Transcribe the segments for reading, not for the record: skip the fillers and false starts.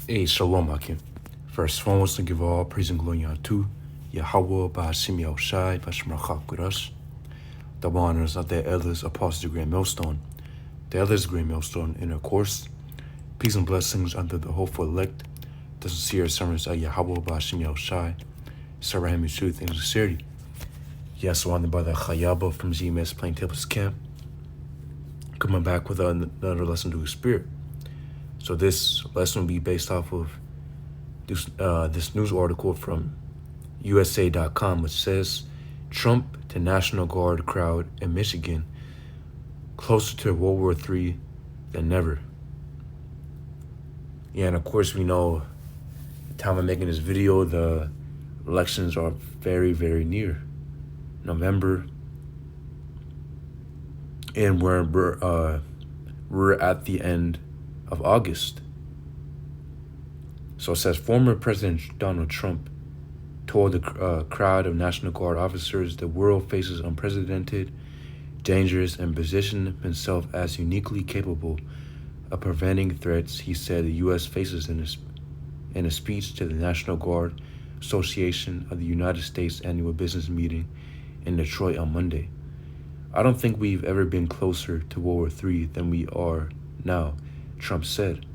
Hey, Shalom, Akim. First, foremost, to give all praise and glory unto Yahweh, Ba'asim Yahushai, Bashmachak with us. Double honors of the elders, apostles, the great millstone. The elders, great millstone, and of course, peace and blessings unto the hopeful elect, the sincere servants of Yahweh, Ba'asim Yahushai, serve him in truth and sincerity. Yes, surrounded by the Chayaba from ZMS Plain Tables Camp, coming back with another lesson to the Spirit. So this lesson will be based off of this news article from USA.com, which says Trump to National Guard crowd in Michigan closer to World War III than ever. Yeah, and of course we know the time of making this video, the elections are very, very near. November, and we're at the end of August. So it says former President Donald Trump told the crowd of National Guard officers the world faces unprecedented, dangerous, and positioned himself as uniquely capable of preventing threats he said the U.S. faces in a speech to the National Guard Association of the United States annual business meeting in Detroit on Monday. I don't think we've ever been closer to World War III than we are now, Trump said.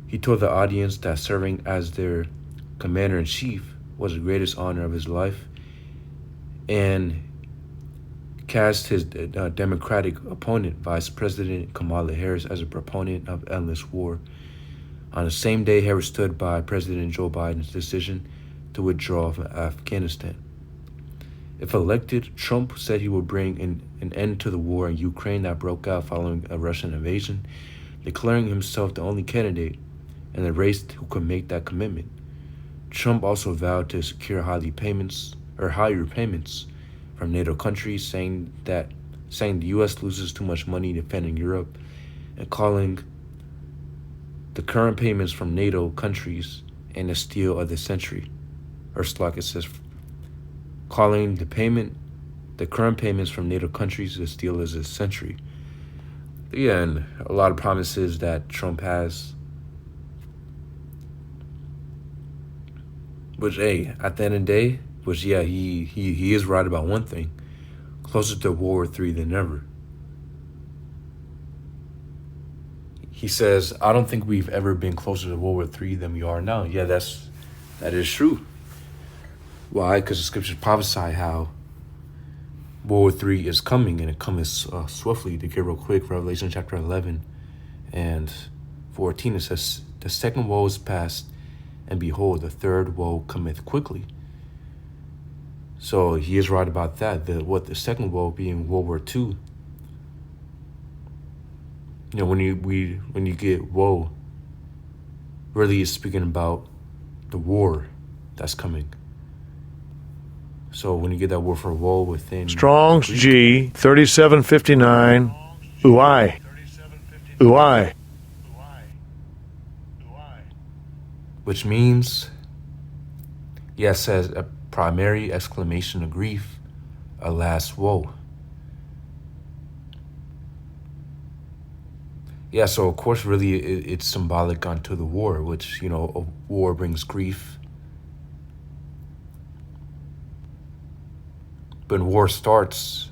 He told the audience that serving as their commander-in-chief was the greatest honor of his life and cast his Democratic opponent, Vice President Kamala Harris, as a proponent of endless war. On the same day, Harris stood by President Joe Biden's decision to withdraw from Afghanistan. If elected, Trump said he would bring an end to the war in Ukraine that broke out following a Russian invasion, declaring himself the only candidate in the race who could make that commitment. Trump also vowed to secure higher payments from NATO countries, saying the U.S. loses too much money defending Europe, and calling the current payments from NATO countries and the steal of the century. Or like it says, calling the current payments from NATO countries the steal of the century. Yeah, and a lot of promises that Trump has. Which, hey, at the end of the day, he is right about one thing. Closer to World War III than ever. He says, I don't think we've ever been closer to World War III than we are now. Yeah, that is true. Why? Because the scriptures prophesy how World War III is coming, and it comes swiftly. To get real quick, Revelation chapter 11 and 14, it says, the second woe is past, and behold, the third woe cometh quickly. So he is right about that. The second woe being World War II. You know, when you get woe, really is speaking about the war that's coming. So when you get that word for woe within Strong's G 3759 Uai. Uai. Which means, it says a primary exclamation of grief, a last woe. Yeah, so of course, really, it's symbolic onto the war, which, you know, a war brings grief. But when war starts,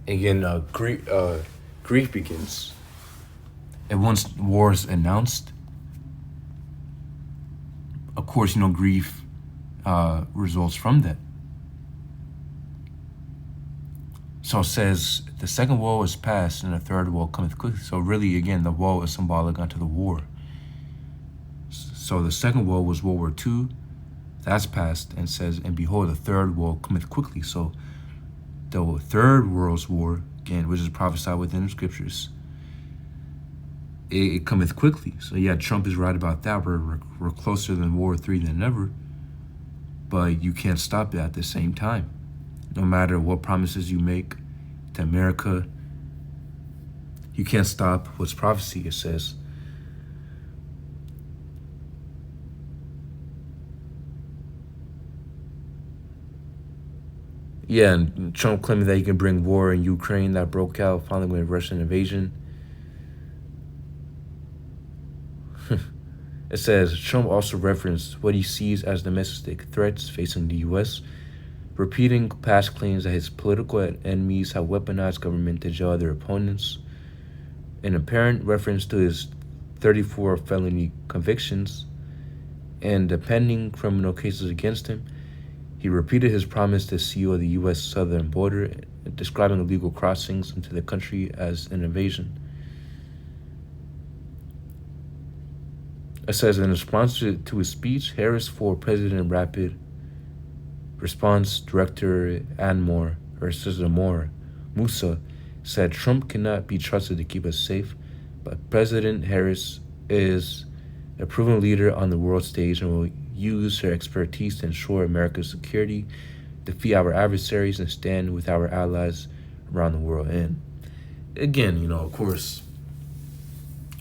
again, grief begins. And once war is announced, of course, you know, grief results from that. So it says, the second woe is past, and the third woe cometh quickly. So really, again, the woe is symbolic unto the war. So the second woe was World War II. That's past, and says, and behold, the third woe cometh quickly. So the third world's war, again, which is prophesied within the scriptures, it cometh quickly. So yeah, Trump is right about that. We're closer than World War III than ever, but you can't stop it at the same time. No matter what promises you make to America, you can't stop what's prophecy. It says, yeah, and Trump claiming that he can bring war in Ukraine that broke out following a Russian invasion. It says Trump also referenced what he sees as domestic threats facing the U.S., repeating past claims that his political enemies have weaponized government to jail their opponents. An apparent reference to his 34 felony convictions and the pending criminal cases against him, he repeated his promise to seal the U.S. southern border, describing illegal crossings into the country as an invasion. It says in response to his speech, Harris for President Rapid Response Director Anmar Musa said Trump cannot be trusted to keep us safe, but President Harris is a proven leader on the world stage and will use her expertise to ensure America's security, defeat our adversaries, and stand with our allies around the world. And again, of course,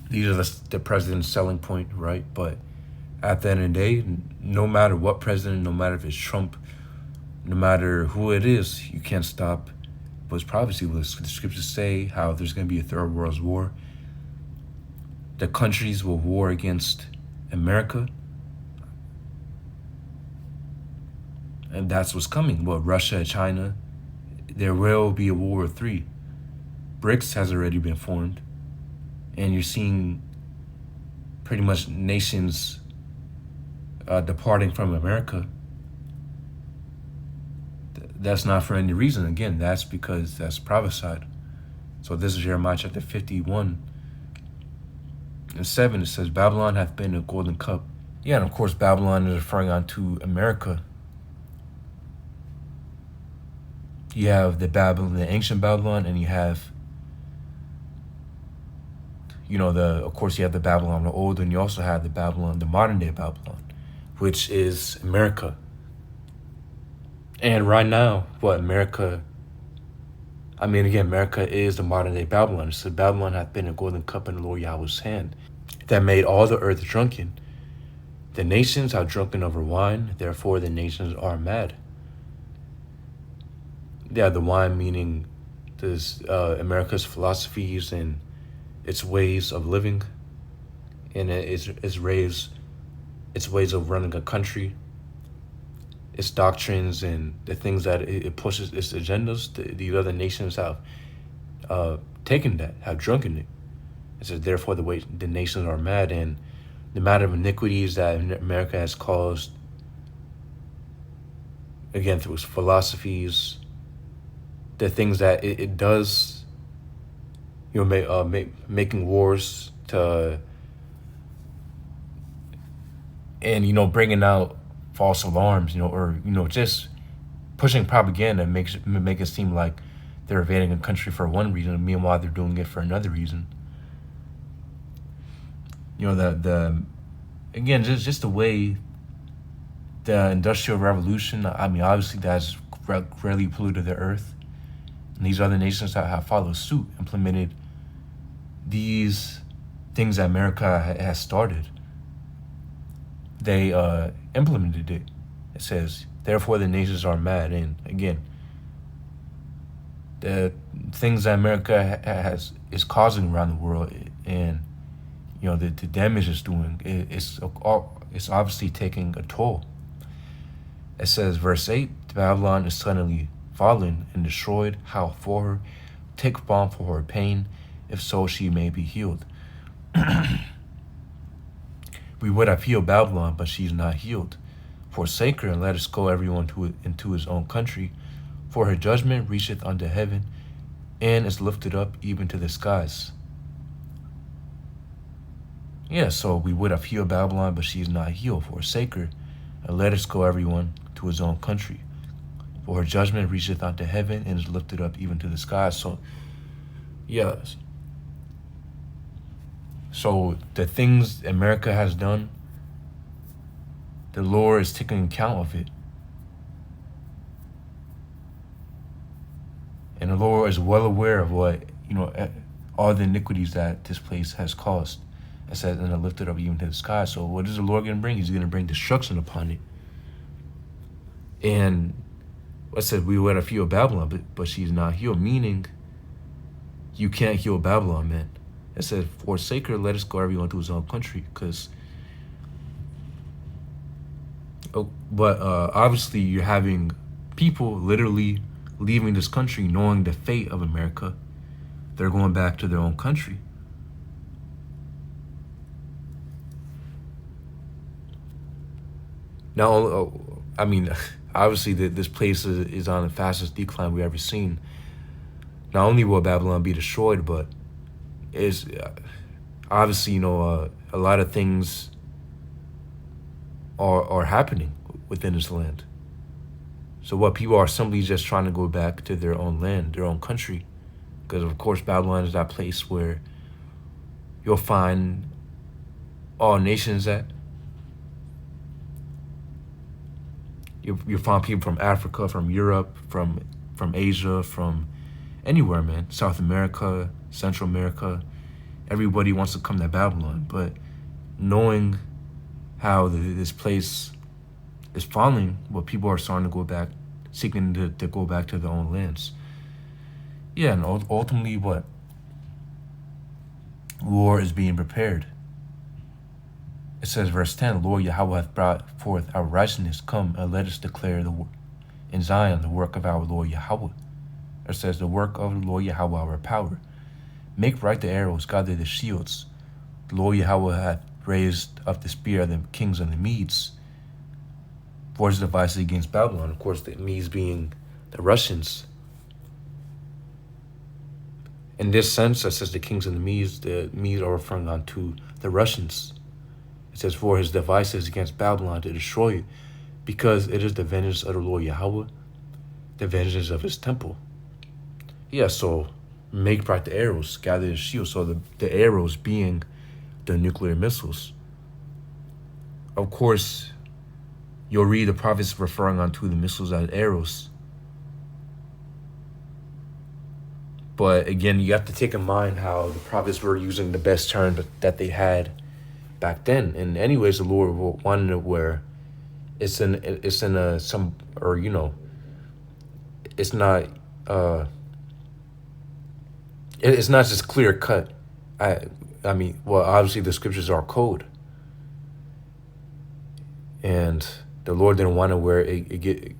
these are the president's selling point, right? But at the end of the day, no matter what president, no matter if it's Trump, no matter who it is, you can't stop what's prophecy. The scriptures say how there's going to be a third world war. The countries will war against America. And that's what's coming. Well, Russia, China, there will be a World War III. BRICS has already been formed. And you're seeing pretty much nations departing from America. That's not for any reason. Again, that's because that's prophesied. So this is Jeremiah chapter 51 and 7. It says, Babylon hath been a golden cup. Yeah, and of course Babylon is referring on to America. You have the ancient Babylon, and you have of course you have the Babylon the old, and you also have the Babylon, the modern day Babylon, which is America. And right now, America is the modern day Babylon. It says Babylon hath been a golden cup in the Lord Yahweh's hand, that made all the earth drunken. The nations are drunken over wine, therefore the nations are mad. Yeah, the wine meaning this America's philosophies and its ways of living, and its ways of running a country, its doctrines, and the things that it pushes, its agendas. The other nations have taken that, have drunken it. It says, therefore the nations are mad, and the amount of iniquities that America has caused, again, through its philosophies, the things that it does, making wars to, and bringing out false alarms, or just pushing propaganda make it seem like they're invading a country for one reason, and meanwhile they're doing it for another reason. Again, just the way the Industrial Revolution, obviously that's greatly polluted the earth. And these other nations that have followed suit implemented these things that America has started. They implemented it. It says, therefore the nations are mad. And again, the things that America is causing around the world, and the damage it's doing, it's obviously taking a toll. It says, verse 8, Babylon is suddenly fallen and destroyed. How for her? Take balm for her pain, if so she may be healed. We would have healed Babylon, but she is not healed. Forsake her, and let us go everyone into his own country. For her judgment reacheth unto heaven, and is lifted up even to the skies. Yeah, so we would have healed Babylon, but she is not healed. Forsake her, and let us go everyone to his own country. For her judgment reacheth unto heaven, and is lifted up even to the skies. So, yes. So the things America has done, the Lord is taking account of it. And the Lord is well aware of what, all the iniquities that this place has caused. It says, and I lifted up even to the sky. So what is the Lord going to bring? He's going to bring destruction upon it. And I said, we would have healed Babylon, but she's not healed, meaning you can't heal Babylon, man. It says, forsake her, let us go everyone to his own country. But obviously you're having people literally leaving this country knowing the fate of America. They're going back to their own country. Now, I mean, obviously this place is on the fastest decline we've ever seen. Not only will Babylon be destroyed, but is obviously, a lot of things are happening within this land. So what people are simply just trying to go back to their own land, their own country. Because of course Babylon is that place where you'll find all nations at. You'll find people from Africa, from Europe, from Asia, from anywhere, man. South America, Central America. Everybody wants to come to Babylon. But knowing how this place is falling, well, people are starting to go back, seeking to go back to their own lands. Yeah, and ultimately what? War is being prepared. It says, verse 10, Lord Yahweh hath brought forth our righteousness. Come and let us declare in Zion the work of our Lord Yahweh. It says, the work of the Lord Yahweh our power. Make right the arrows, gather the shields. The Lord Yahweh hath raised up the spear of the kings of the Medes. For his devices against Babylon. Of course, the Medes being the Russians. In this sense, it says the kings of the Medes are referring on to the Russians. It says, for his devices against Babylon to destroy it, because it is the vengeance of the Lord Yahweh, the vengeance of his temple. Yeah, so make bright the arrows, gather the shields. So the arrows being the nuclear missiles. Of course, you'll read the prophets referring on to the missiles as arrows. But again, you have to take in mind how the prophets were using the best term that they had back then. And anyways, the Lord wanted it where it's not it's not just clear cut. I mean, well, obviously the scriptures are code, and the Lord didn't want it where it get,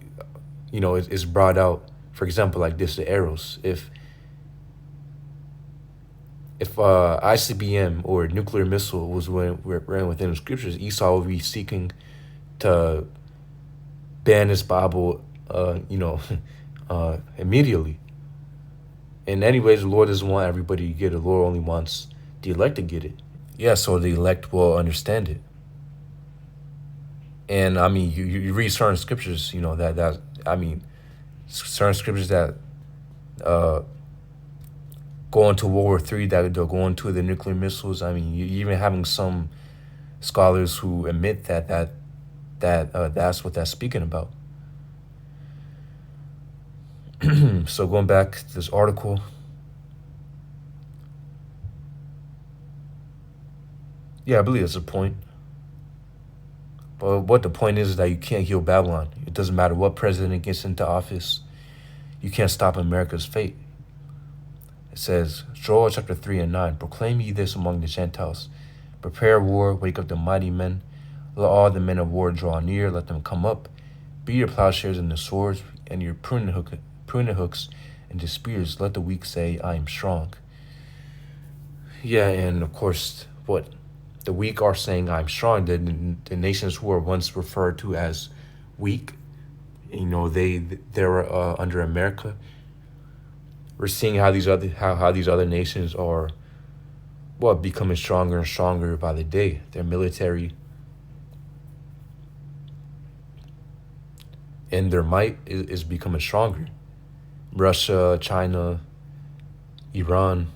it's brought out. For example, like this, the arrows. If ICBM or nuclear missile was ran within the scriptures, Esau would be seeking to ban his Bible, immediately. And anyways, the Lord doesn't want everybody to get it. The Lord only wants the elect to get it. Yeah, so the elect will understand it. And I mean, you read certain scriptures, certain scriptures that go into World War III, that they'll go into the nuclear missiles. I mean, you're even having some scholars who admit that that's what that's speaking about. So going back to this article, yeah, I believe that's the point. But what the point is that you can't heal Babylon. It doesn't matter what president gets into office. You can't stop America's fate. It says, Joel chapter 3 and 9, proclaim ye this among the Gentiles. Prepare war, wake up the mighty men. Let all the men of war draw near, let them come up. Be your plowshares and the swords, and your pruning hooks and the spears. Let the weak say, I am strong. Yeah, and of course, what the weak are saying, I'm strong. The nations who were once referred to as weak, they're under America. We're seeing how these other nations are, becoming stronger and stronger by the day. Their military and their might is becoming stronger. Russia, China, Iran.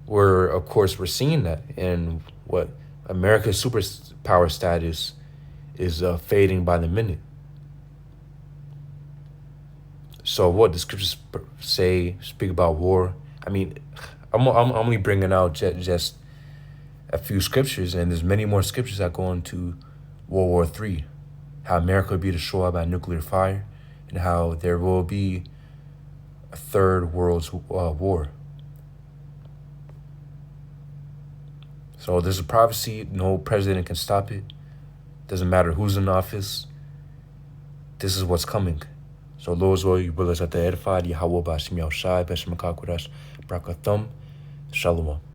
We're seeing that, and what America's superpower status is fading by the minute. So what the scriptures speak about war. I mean, I'm only bringing out just a few scriptures, and there's many more scriptures that go into World War III, how America will be destroyed by nuclear fire, and how there will be a third world war. So this is prophecy. No president can stop it. Doesn't matter who's in office. This is what's coming. So Lord Zoe, you brothers at the edified, Yahweh Bashim Yahushai, Beshem Kakurash, Brakathum, Shalom.